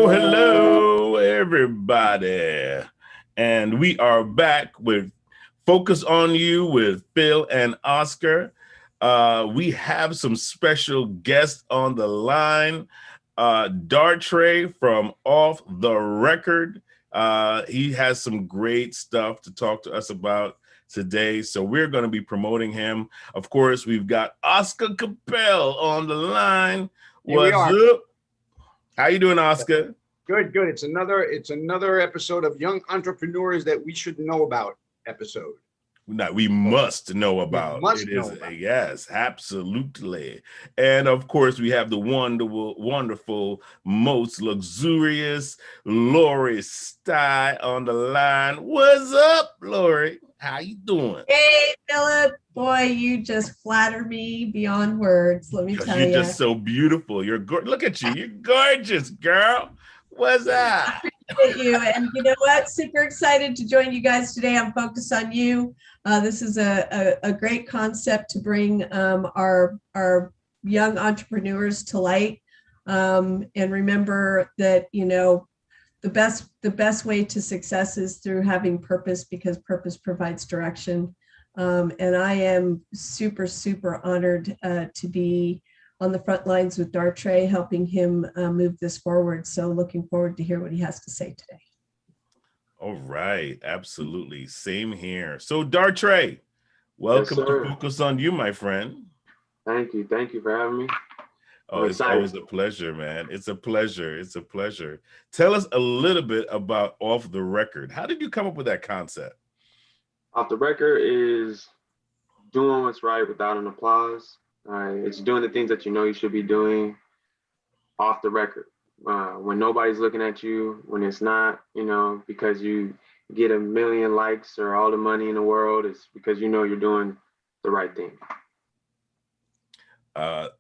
Hello, everybody. And we are back with Focus on You with Phil and Oscar. We have some special guests on the line. Dartre from Off the Record. He has some great stuff to talk to us about today. So we're going to be promoting him. Of course, we've got Oscar Capel on the line. What's up? How you doing, Oscar? Good. It's another episode of Young Entrepreneurs That We Should Know About episode. We must know about. Yes, absolutely. And of course, we have the wonderful, most luxurious Lori Stye on the line. What's up, Lori? How you doing? Hey, Philip. Boy, you just flatter me beyond words. Let me tell you. You're just so beautiful. Look at you. You're gorgeous, girl. What's up? I appreciate you. And you know what? Super excited to join you guys today on Focus on You. This is a great concept to bring our young entrepreneurs to light. And remember that, you know, the best way to success is through having purpose, because purpose provides direction. And I am super honored to be on the front lines with Dartre, helping him move this forward. So looking forward to hear what he has to say today. All right, absolutely. Same here. So Dartre, welcome to Focus on You, my friend. Thank you for having me. Oh, it's always a pleasure, man. It's a pleasure. Tell us a little bit about Off the Record. How did you come up with that concept? Off the Record is doing what's right without an applause. It's doing the things that you know you should be doing off the record. When nobody's looking at you, when it's not, you know, because you get a million likes or all the money in the world, it's because you know you're doing the right thing.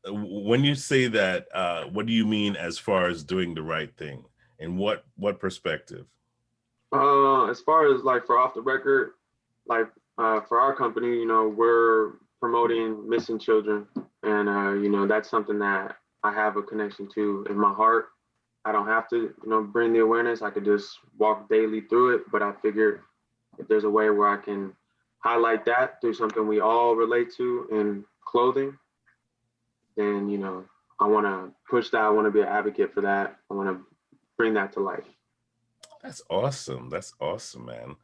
When you say that, what do you mean as far as doing the right thing? In what perspective? As far as like for Off the Record, like for our company, you know, we're promoting missing children, and you know, that's something that I have a connection to in my heart. I don't have to, you know, bring the awareness. I could just walk daily through it, but I figured if there's a way where I can highlight that through something we all relate to in clothing, then, you know, I want to push that. I want to be an advocate for that. I want to bring that to life. That's awesome, man.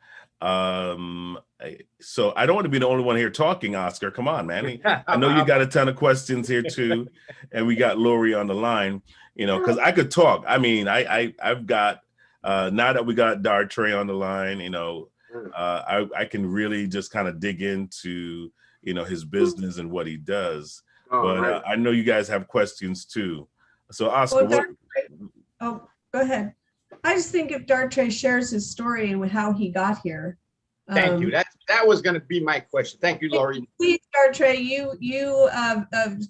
So I don't want to be the only one here talking, Oscar. Come on, man. I know you got a ton of questions here too, and we got Lori on the line, you know, because I could talk. I mean, I've got, now that we got Dartre on the line, you know, I can really just kind of dig into, you know, his business and what he does. But I know you guys have questions too. So Oscar, go ahead. I just think if Dartre shares his story and how he got here. Thank you. That was going to be my question. Thank you, Lori. Please, Dartre, you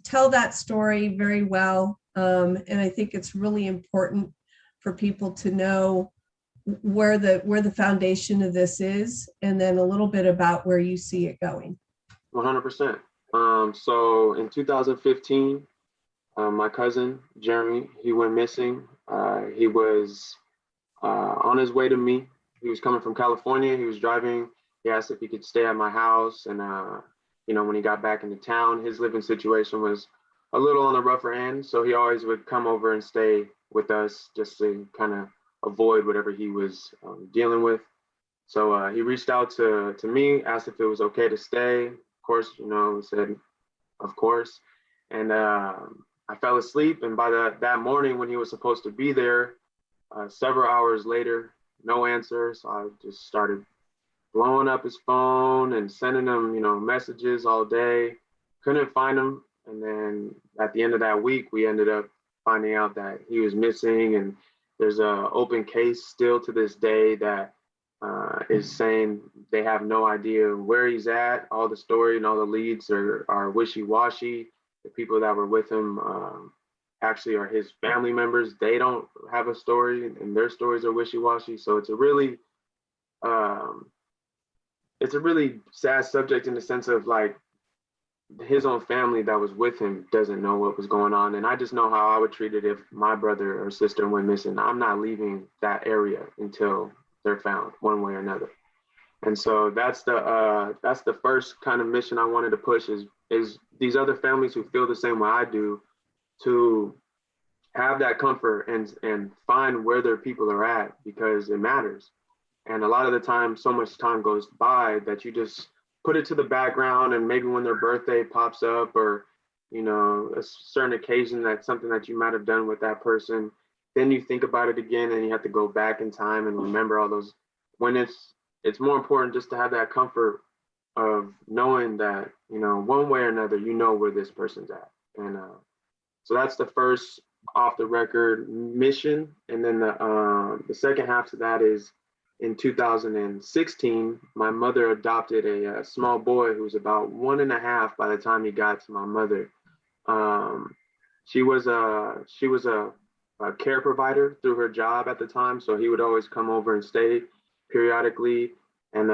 tell that story very well, and I think it's really important for people to know where the foundation of this is, and then a little bit about where you see it going. 100%. So in 2015, my cousin Jeremy, he went missing. He was on his way to me. He was coming from California. He was driving. He asked if he could stay at my house. And, you know, when he got back into town, his living situation was a little on the rougher end. So he always would come over and stay with us just to kind of avoid whatever he was dealing with. So he reached out to me, asked if it was okay to stay. Of course, you know, said, of course. And I fell asleep, and by that morning when he was supposed to be there, several hours later, no answer. So I just started blowing up his phone and sending him, messages all day. Couldn't find him. And then at the end of that week, we ended up finding out that he was missing. And there's a open case still to this day that is saying they have no idea where he's at. All the story and all the leads are wishy-washy. The people that were with him actually are his family members. They don't have a story, and their stories are wishy-washy. So it's a really sad subject in the sense of like his own family that was with him doesn't know what was going on. And I just know how I would treat it if my brother or sister went missing. I'm not leaving that area until they're found one way or another. And so that's the first kind of mission I wanted to push is these other families who feel the same way I do to have that comfort and find where their people are at, because it matters. And a lot of the time, so much time goes by that you just put it to the background, and maybe when their birthday pops up or, a certain occasion, that's something that you might have done with that person, then you think about it again and you have to go back in time and remember all those, when it's more important just to have that comfort of knowing that, one way or another, where this person's at. And so that's the first off the record mission. And then the second half to that is in 2016, my mother adopted a small boy who was about 1.5 by the time he got to my mother. She was a care provider through her job at the time, so he would always come over and stay periodically. And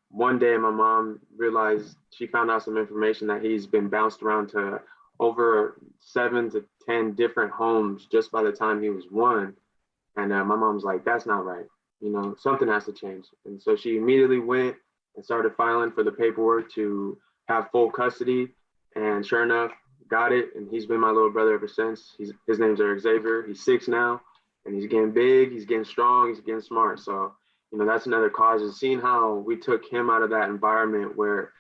one day my mom realized, she found out some information that he's been bounced around to over 7 to 10 different homes just by the time he was 1. And my mom's like, that's not right. Something has to change. And so she immediately went and started filing for the paperwork to have full custody. And sure enough, got it. And he's been my little brother ever since. His name's Xavier. He's 6 now, and he's getting big. He's getting strong. He's getting smart. So, that's another cause, is seeing how we took him out of that environment where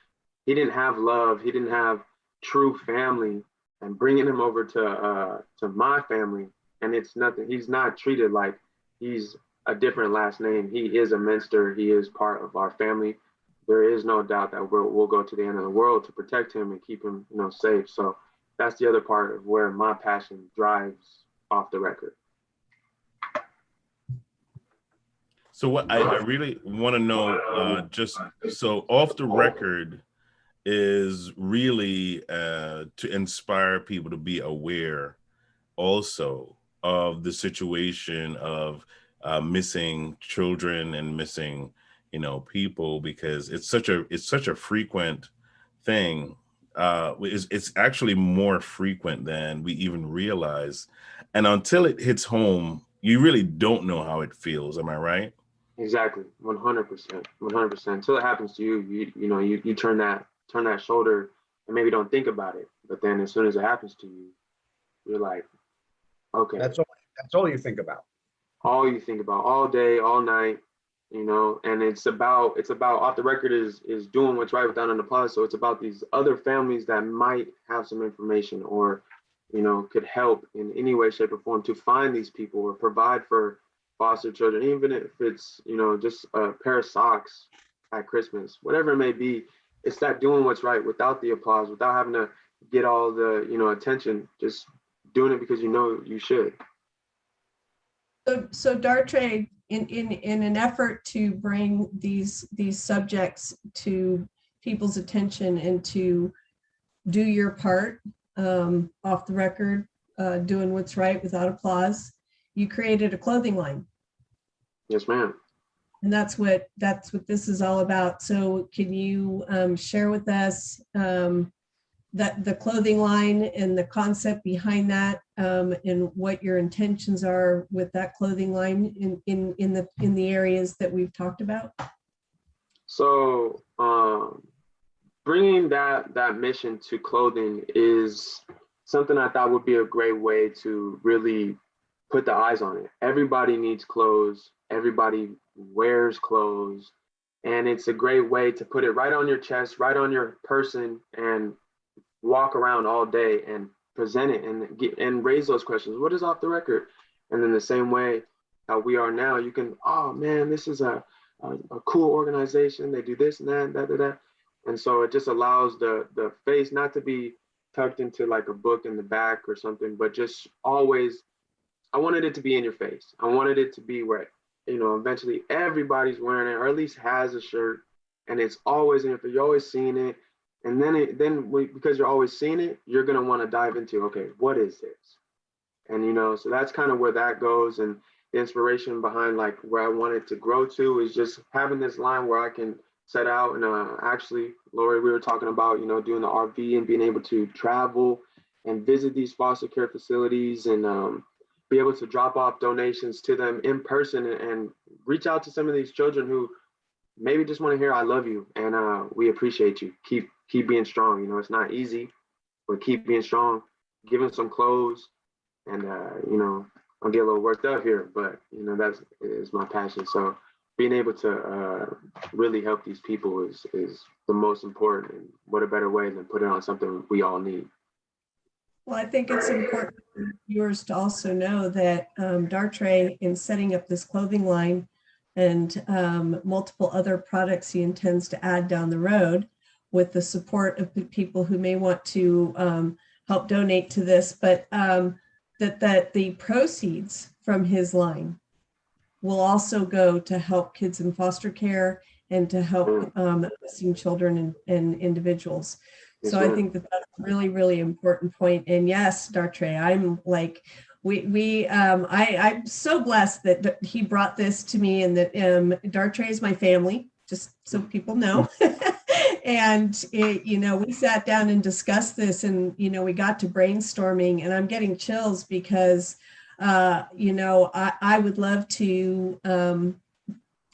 he didn't have love. He didn't have true family, and bringing him over to my family. And it's nothing. He's not treated like he's a different last name. He is a Minster. He is part of our family. There is no doubt that we'll go to the end of the world to protect him and keep him, safe. So that's the other part of where my passion drives off the record. So what I really want to know, just so off the record is really to inspire people to be aware also of the situation of missing children and missing, people, because it's such a frequent thing. It's actually more frequent than we even realize. And until it hits home, you really don't know how it feels. Am I right? Exactly. 100%. 100%. Until it happens to you, you turn that shoulder and maybe don't think about it. But then as soon as it happens to you, you're like, okay. That's all you think about. All you think about all day, all night, and it's about off the record is doing what's right without an applause. So it's about these other families that might have some information or, could help in any way, shape, or form to find these people or provide for foster children, even if it's, just a pair of socks at Christmas, whatever it may be. It's that doing what's right without the applause, without having to get all the, attention, just doing it because you should. So Dartre, in an effort to bring these subjects to people's attention and to do your part, off the record, doing what's right without applause, you created a clothing line. Yes, ma'am. And that's what this is all about. So can you share with us that the clothing line and the concept behind that, and what your intentions are with that clothing line in the areas that we've talked about? So bringing that mission to clothing is something I thought would be a great way to really put the eyes on it. Everybody needs clothes. Everybody wears clothes. And it's a great way to put it right on your chest, right on your person, and walk around all day and present it and raise those questions. What is off the record? And then the same way how we are now, you can, oh man, this is a cool organization. They do this and that. And so it just allows the face not to be tucked into like a book in the back or something, but just always, I wanted it to be in your face. I wanted it to be where, eventually everybody's wearing it, or at least has a shirt, and it's always in your face. You're always seeing it. And because you're always seeing it, you're going to want to dive into, okay, what is this? And, so that's kind of where that goes. And the inspiration behind like where I wanted to grow to is just having this line where I can set out and actually, Lori, we were talking about, doing the RV and being able to travel and visit these foster care facilities and be able to drop off donations to them in person and reach out to some of these children who maybe just want to hear, I love you and we appreciate you. Keep being strong. It's not easy, but keep being strong. Give them some clothes and, I'll get a little worked up here, but that's is my passion. So being able to really help these people is the most important. And what a better way than put it on something we all need. Well, I think it's important for viewers to also know that Dartre, in setting up this clothing line and multiple other products he intends to add down the road with the support of people who may want to help donate to this, but that the proceeds from his line will also go to help kids in foster care and to help missing children and individuals. So I think that's a really, really important point. And yes, Dartre, I'm like, I'm so blessed that he brought this to me and that Dartre is my family, just so people know. And we sat down and discussed this and, we got to brainstorming and I'm getting chills because, I would love to,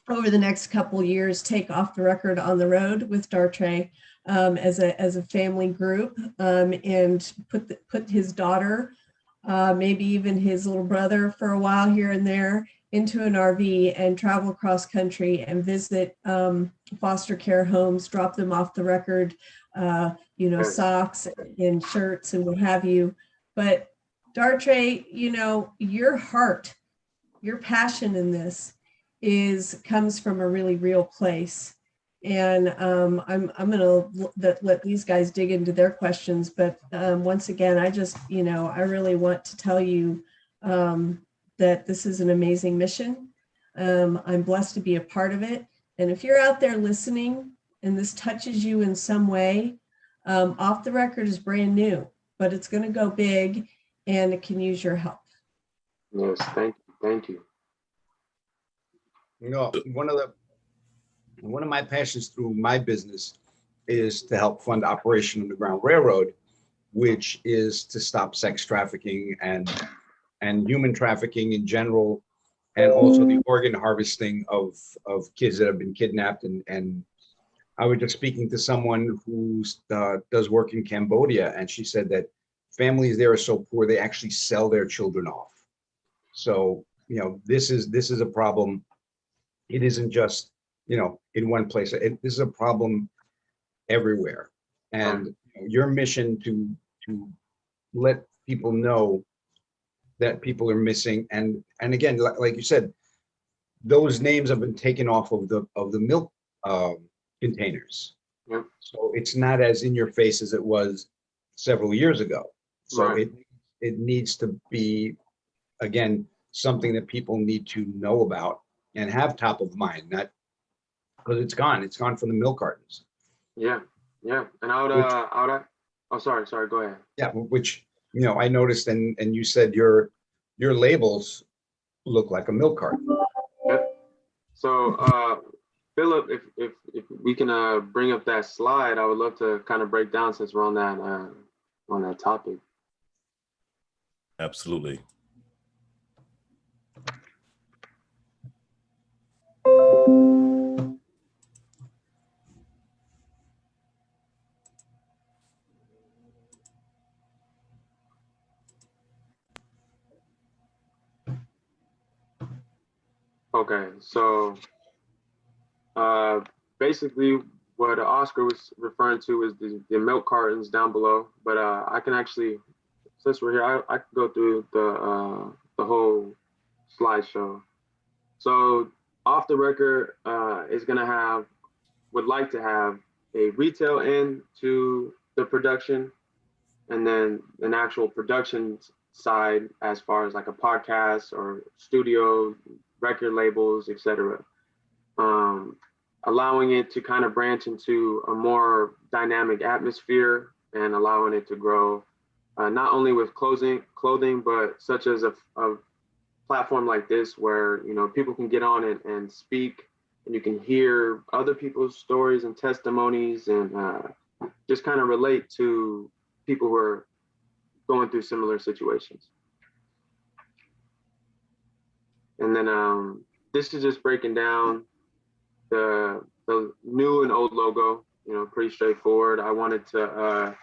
over the next couple years, take Off the Record on the road with Dartre as a family group and put his daughter, maybe even his little brother for a while here and there into an RV and travel across country and visit foster care homes, drop them off the record, socks and shirts and what have you. But Dartre, your heart, your passion in this comes from a really real place. And I'm going to let these guys dig into their questions. But once again, I just, I really want to tell you that this is an amazing mission. I'm blessed to be a part of it. And if you're out there listening and this touches you in some way, Off the Record is brand new, but it's going to go big and it can use your help. Yes, thank you. One of my passions through my business is to help fund Operation Underground Railroad, which is to stop sex trafficking and human trafficking in general, and also the organ harvesting of kids that have been kidnapped. And I was just speaking to someone who does work in Cambodia, and she said that families there are so poor they actually sell their children off. So this is a problem. It isn't just in one place. This is a problem everywhere. And your mission to let people know that people are missing, and again, like you said, those names have been taken off of the milk containers. Yep. So it's not as in your face as it was several years ago. So Right. it needs to be, again, something that people need to know about and have top of mind, not because it's gone from the milk cartons. Yeah. And oh, sorry, go ahead. Yeah, which I noticed, and you said your labels look like a milk carton. Yep. So Philip, if we can bring up that slide, I would love to kind of break down since we're on that topic. Absolutely. Okay, so basically what Oscar was referring to is the milk cartons down below, but I can actually since we're here, I could go through the whole slideshow. So off the record is gonna have, would like to have a retail end to the production, and then an actual production side as far as like a podcast or studio, record labels, etc. Allowing it to kind of branch into a more dynamic atmosphere and allowing it to grow, not only with clothing, but such as a platform like this where, you know, people can get on it and speak, and you can hear other people's stories and testimonies, and just kind of relate to people who are going through similar situations. And then this is just breaking down the new and old logo, you know, pretty straightforward. I wanted to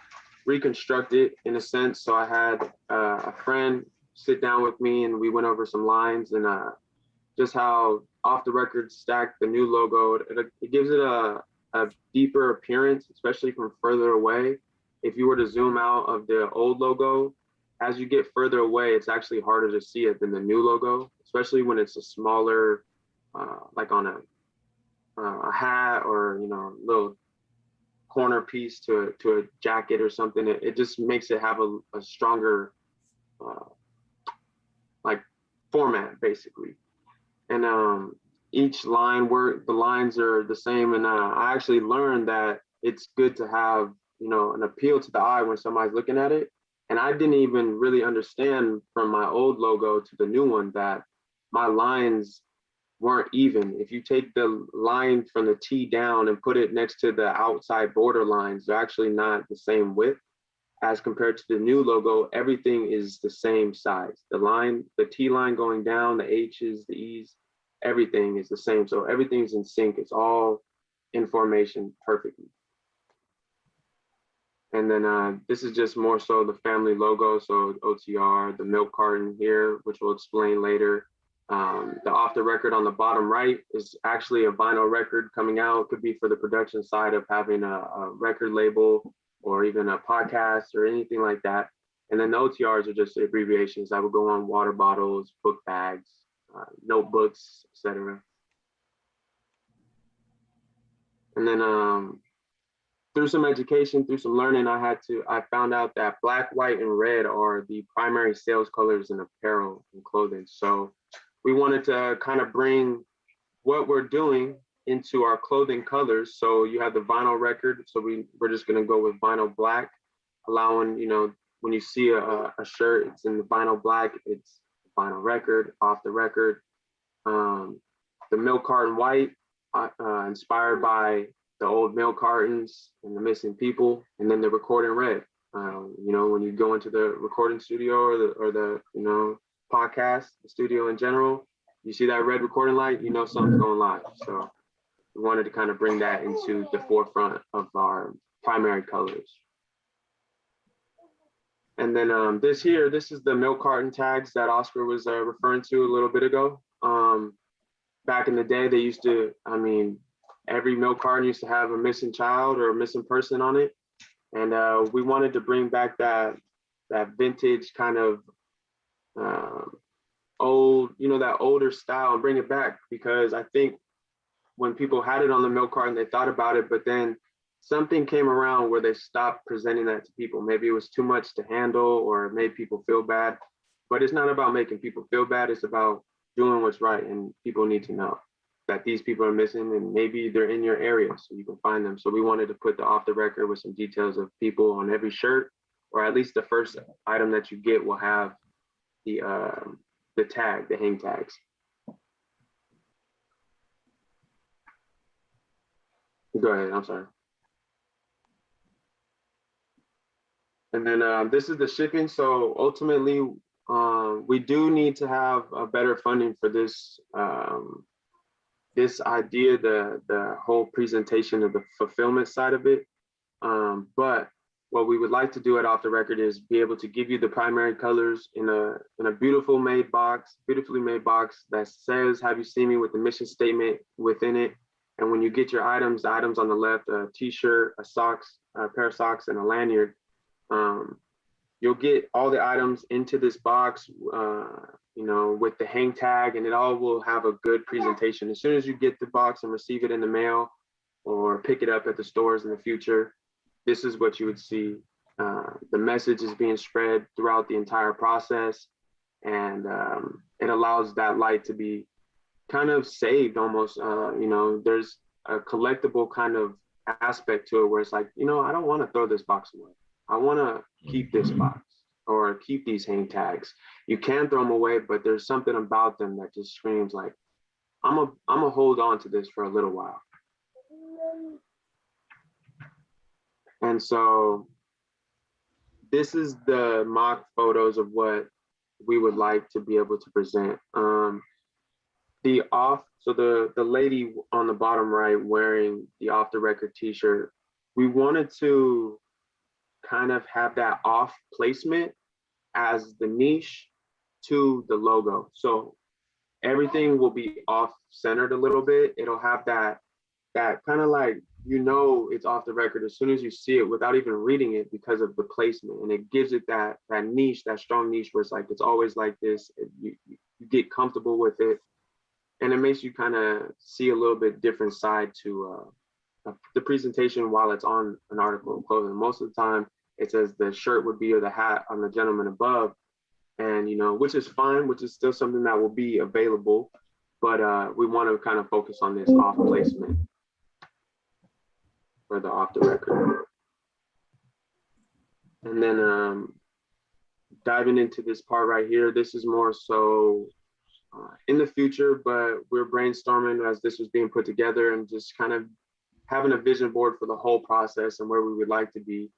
reconstruct it in a sense. So I had a friend sit down with me and we went over some lines, and just how off the record stacked the new logo. It gives it a deeper appearance, especially from further away. If you were to zoom out of the old logo, as you get further away, it's actually harder to see it than the new logo, especially when it's a smaller, like on a hat or, you know, little corner piece to a jacket or something. It just makes it have a stronger like format basically. And each line the lines are the same. And I actually learned that it's good to have, you know, an appeal to the eye when somebody's looking at it. And I didn't even really understand from my old logo to the new one that my lines weren't even. If you take the line from the T down and put it next to the outside border lines, they're actually not the same width. As compared to the new logo, everything is the same size. The line, the T line going down, the H's, the E's, everything is the same. So everything's in sync. It's all in formation perfectly. And then this is just more so the family logo. So OTR, the milk carton here, which we'll explain later. The off the record on the bottom right is actually a vinyl record coming out. Could be for the production side of having a record label or even a podcast or anything like that. And then the OTRs are just abbreviations that will go on water bottles, book bags, notebooks, etc. And then through some education, through some learning, I found out that black, white, and red are the primary sales colors in apparel and clothing. So we wanted to kind of bring what we're doing into our clothing colors. So you have the vinyl record. So we're just gonna go with vinyl black, allowing, you know, when you see a shirt, it's in the vinyl black, it's vinyl record, off the record. The milk carton white, inspired by the old milk cartons and the missing people, and then the recording red. You know, when you go into the recording studio or the you know, podcast, the studio in general, you see that red recording light, you know something's going live. So we wanted to kind of bring that into the forefront of our primary colors. And then this is the milk carton tags that Oscar was referring to a little bit ago. Back in the day, they used to, I mean, every milk carton used to have a missing child or a missing person on it. And we wanted to bring back that vintage kind of old, you know, that older style and bring it back, because I think when people had it on the milk carton, they thought about it, but then something came around where they stopped presenting that to people. Maybe it was too much to handle or it made people feel bad, but it's not about making people feel bad. It's about doing what's right. And people need to know that these people are missing, and maybe they're in your area so you can find them. So we wanted to put the off the record with some details of people on every shirt, or at least the first item that you get will have the tag, the hang tags. Go ahead, I'm sorry. And then this is the shipping. So ultimately, we do need to have a better funding for this this idea, the whole presentation of the fulfillment side of it. But what we would like to do at Off the Record is be able to give you the primary colors in a beautifully made box that says, "Have you seen me?" with the mission statement within it. And when you get your items, the items on the left, a t-shirt, a pair of socks, and a lanyard, you'll get all the items into this box, you know, with the hang tag, and it all will have a good presentation. As soon as you get the box and receive it in the mail or pick it up at the stores in the future, this is what you would see. The message is being spread throughout the entire process, and it allows that light to be kind of saved almost. You know, there's a collectible kind of aspect to it where it's like, you know, I don't want to throw this box away. I want to keep this box or keep these hang tags. You can throw them away, but there's something about them that just screams like, I'm a hold on to this for a little while. And so this is the mock photos of what we would like to be able to present. So the lady on the bottom right wearing the off the record t-shirt, we wanted to kind of have that off placement as the niche to the logo. So everything will be off centered a little bit. It'll have that kind of like, you know, it's off the record as soon as you see it without even reading it because of the placement. And it gives it that niche, that strong niche where it's like, it's always like this. You get comfortable with it. And it makes you kind of see a little bit different side to the presentation while it's on an article of clothing. Most of the time, it says the shirt would be or the hat on the gentleman above. And, you know, which is fine, which is still something that will be available. But we want to kind of focus on this off placement for the off the record. And then diving into this part right here, this is more so in the future, but we're brainstorming as this was being put together and just kind of having a vision board for the whole process and where we would like to be.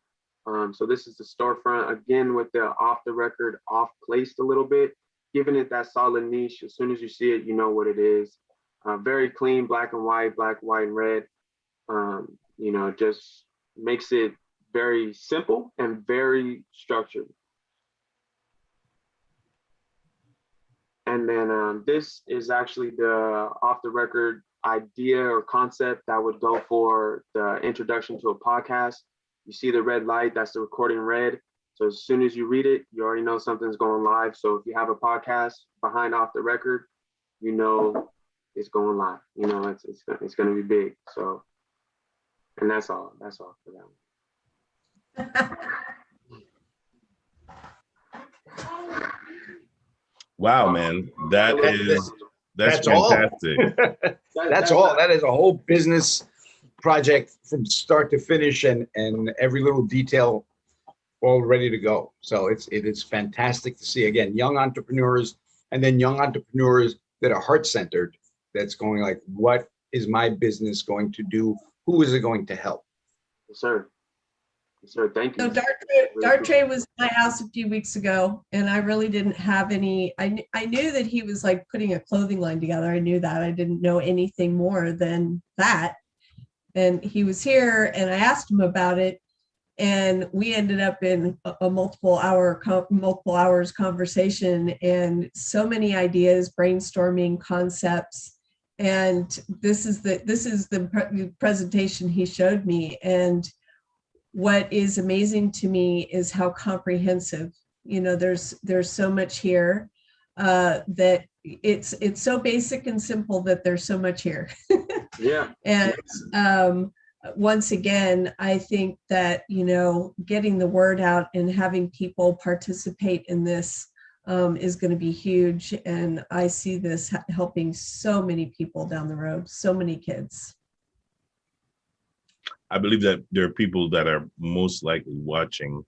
So this is the storefront, again, with the off the record, off placed a little bit, giving it that solid niche. As soon as you see it, you know what it is. Very clean, black and white, and red. You know, just makes it very simple and very structured. And then this is actually the off the record idea or concept that would go for the introduction to a podcast. You see the red light, that's the recording red. So as soon as you read it, you already know something's going live. So if you have a podcast behind off the record, you know it's going live. You know it's going to be big. So, and that's all for that one. Wow, man, that's fantastic. That's all. That is a whole business project from start to finish, and every little detail all ready to go. So it is fantastic to see, again, young entrepreneurs, and then young entrepreneurs that are heart-centered, that's going like, what is my business going to do? Who is it going to help? Yes, sir. Sir, thank you. So Dartre was at my house a few weeks ago, and I really didn't have any. I knew that he was like putting a clothing line together. I knew that. I didn't know anything more than that. And he was here, and I asked him about it, and we ended up in a multiple hours conversation, and so many ideas, brainstorming concepts. And this is the presentation he showed me. And what is amazing to me is how comprehensive, you know, there's so much here that it's so basic and simple that there's so much here. Yeah. And once again, I think that, you know, getting the word out and having people participate in this is going to be huge. And I see this helping so many people down the road, so many kids. I believe that there are people that are most likely watching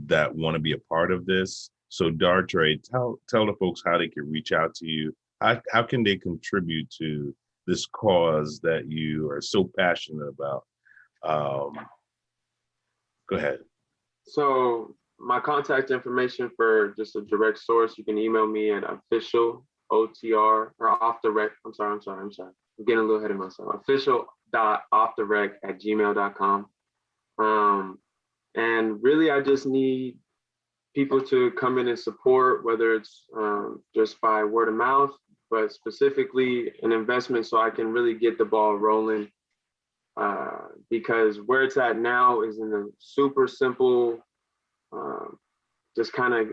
that want to be a part of this. So Dartre, tell the folks how they can reach out to you. How can they contribute to this cause that you are so passionate about? Go ahead. So my contact information for just a direct source, you can email me at official OTR or off the rec. I'm sorry. I'm getting a little ahead of myself. official.offtherec@gmail.com. And really, I just need people to come in and support, whether it's just by word of mouth, but specifically an investment so I can really get the ball rolling. Because where it's at now is in a super simple just kind of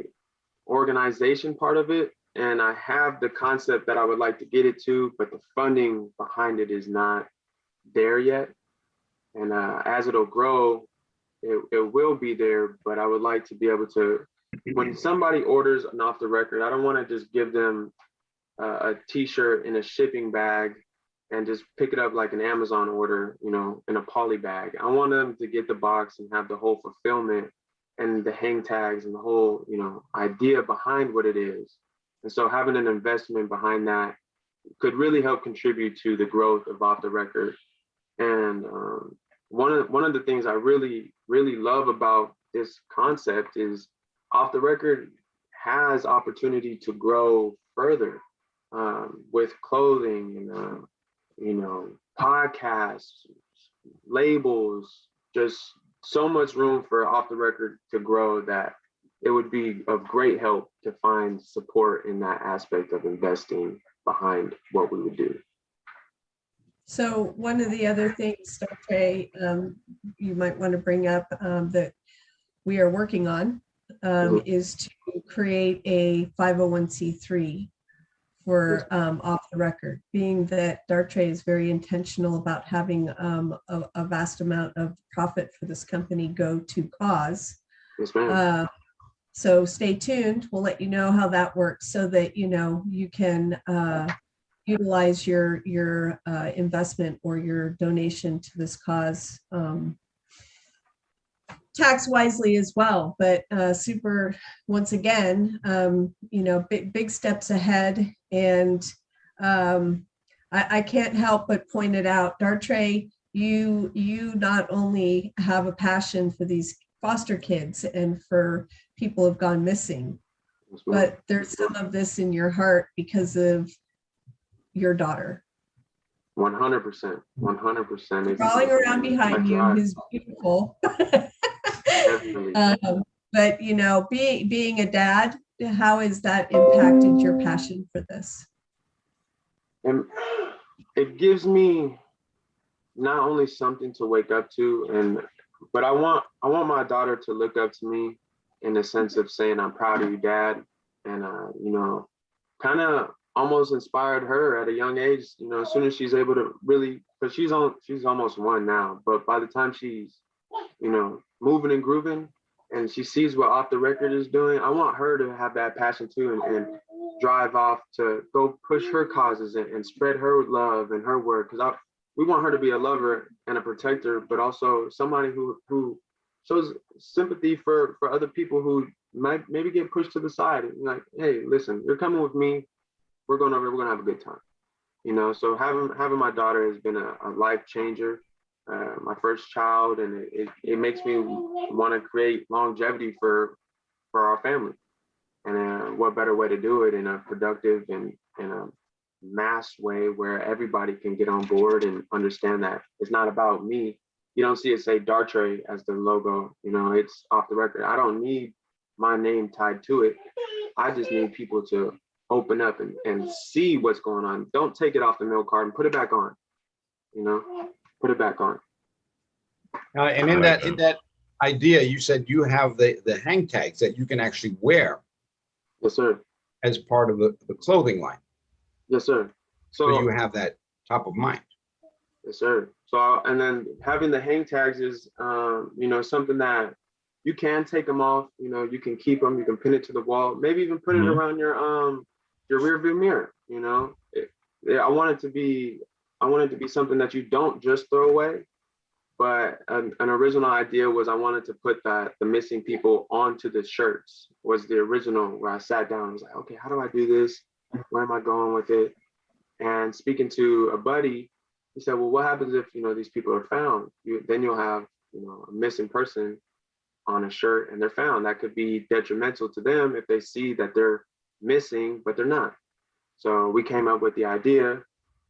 organization part of it. And I have the concept that I would like to get it to, but the funding behind it is not there yet. And as it'll grow, it will be there, but I would like to be able to, when somebody orders an off the record, I don't want to just give them a t-shirt in a shipping bag and just pick it up like an Amazon order, you know, in a poly bag. I want them to get the box and have the whole fulfillment and the hang tags and the whole, you know, idea behind what it is. And so having an investment behind that could really help contribute to the growth of off the record. And one of the things I really love about this concept is off the record has opportunity to grow further with clothing and you know, podcasts, labels, just so much room for off the record to grow that it would be of great help to find support in that aspect of investing behind what we would do. So one of the other things, Dr. You might want to bring up that we are working on is to create a 501c3 for off the record, being that Dartre is very intentional about having a vast amount of profit for this company go to cause. Yes, ma'am. So stay tuned. We'll let you know how that works so that, you know, you can utilize your investment or your donation to this cause tax wisely as well. But super, once again, you know, big steps ahead. And I can't help but point it out, Dartre, you not only have a passion for these foster kids and for people who've gone missing, but there's some of this in your heart because of your daughter. 100%, 100%. Crawling around behind you, who's beautiful. But you know, being a dad, how has that impacted your passion for this? And it gives me not only something to wake up to, but I want my daughter to look up to me in the sense of saying, I'm proud of you, Dad. And you know, kind of almost inspired her at a young age, you know, as soon as she's able to really, because she's almost 1 now, but by the time she's, you know, moving and grooving and she sees what off the record is doing, I want her to have that passion too and drive off to go push her causes and spread her love and her work, because we want her to be a lover and a protector, but also somebody who shows sympathy for other people who might maybe get pushed to the side. Like, hey, listen, you're coming with me. We're gonna have a good time, you know. So having my daughter has been a life changer, my first child, and it makes me want to create longevity for our family. And what better way to do it in a productive and in a mass way where everybody can get on board and understand that it's not about me. You don't see it say Dartre as the logo, you know, it's off the record. I don't need my name tied to it. I just need people to open up and see what's going on. Don't take it off the milk card and put it back on, you know, put it back on. And in that idea, you said you have the hang tags that you can actually wear. Yes, sir. As part of the clothing line. Yes, sir. So you have that top of mind. Yes, sir. So, and then having the hang tags is, you know, something that you can take them off, you know, you can keep them, you can pin it to the wall, maybe even put it around your rear view mirror, you know. I want it to be something that you don't just throw away, but an original idea was I wanted to put the missing people onto the shirts was the original, where I sat down and was like, okay, how do I do this? Where am I going with it? And speaking to a buddy, he said, well, what happens if, you know, these people are found? Then you'll have, you know, a missing person on a shirt and they're found. That could be detrimental to them if they see that they're missing, but they're not. So we came up with the idea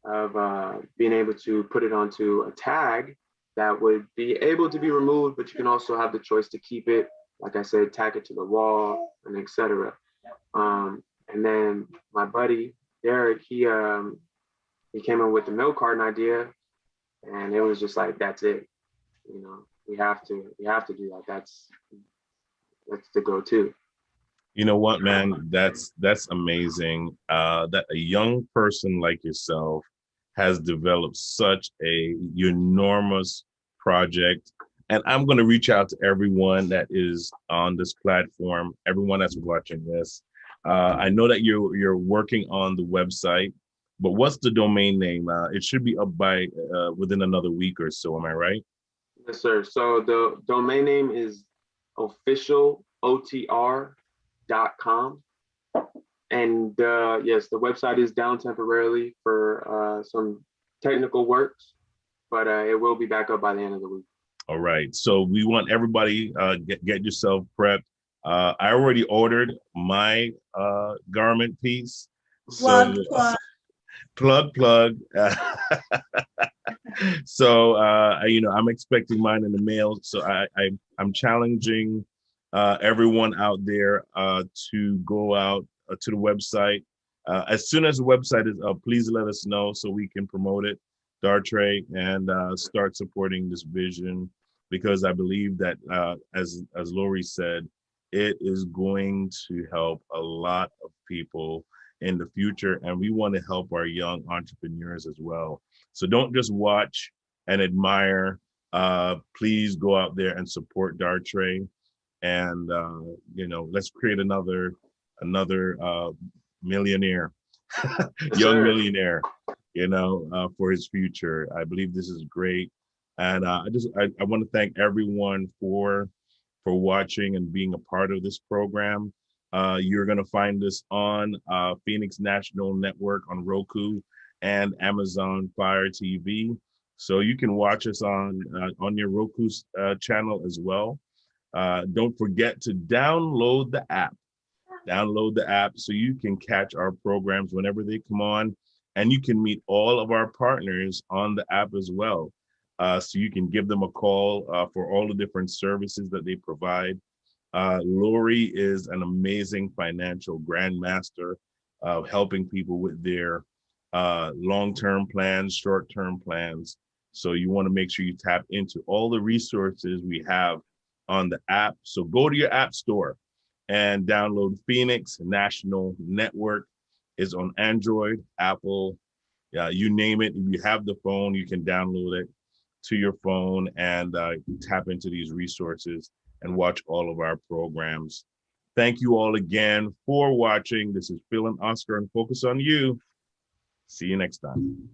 of being able to put it onto a tag that would be able to be removed, but you can also have the choice to keep it, like I said, tack it to the wall and etc. And then my buddy Derek, he came up with the milk carton idea, and it was just like, that's it. You know, we have to do that. That's the go-to. You know what, man? That's amazing. That a young person like yourself has developed such a enormous project. And I'm going to reach out to everyone that is on this platform, everyone that's watching this. I know that you're working on the website, but what's the domain name? It should be up by within another week or so. Am I right? Yes, sir. So the domain name is officialotr.com. And yes, the website is down temporarily for some technical works, but it will be back up by the end of the week. All right. So we want everybody get yourself prepped. I already ordered my garment piece. So plug. So I'm expecting mine in the mail. So I'm challenging everyone out there to go out to the website. As soon as the website is up, please let us know so we can promote it, Dartrey, and start supporting this vision, because I believe that as Lori said, it is going to help a lot of people in the future, and we want to help our young entrepreneurs as well. So don't just watch and admire. Please go out there and support Dartrey, and let's create another millionaire, young millionaire, for his future. I believe this is great, and I want to thank everyone for watching and being a part of this program. You're going to find us on Phoenix National Network on Roku and Amazon Fire TV. So you can watch us on your Roku channel as well. Don't forget to download the app. Download the app so you can catch our programs whenever they come on, and you can meet all of our partners on the app as well. So you can give them a call for all the different services that they provide. Lori is an amazing financial grandmaster of helping people with their long-term plans, short-term plans. So you want to make sure you tap into all the resources we have on the app. So go to your app store and download Phoenix National Network. It's on Android, Apple, you name it. If you have the phone, you can download it to your phone and tap into these resources and watch all of our programs. Thank you all again for watching. This is Phil and Oscar and Focus on You. See you next time.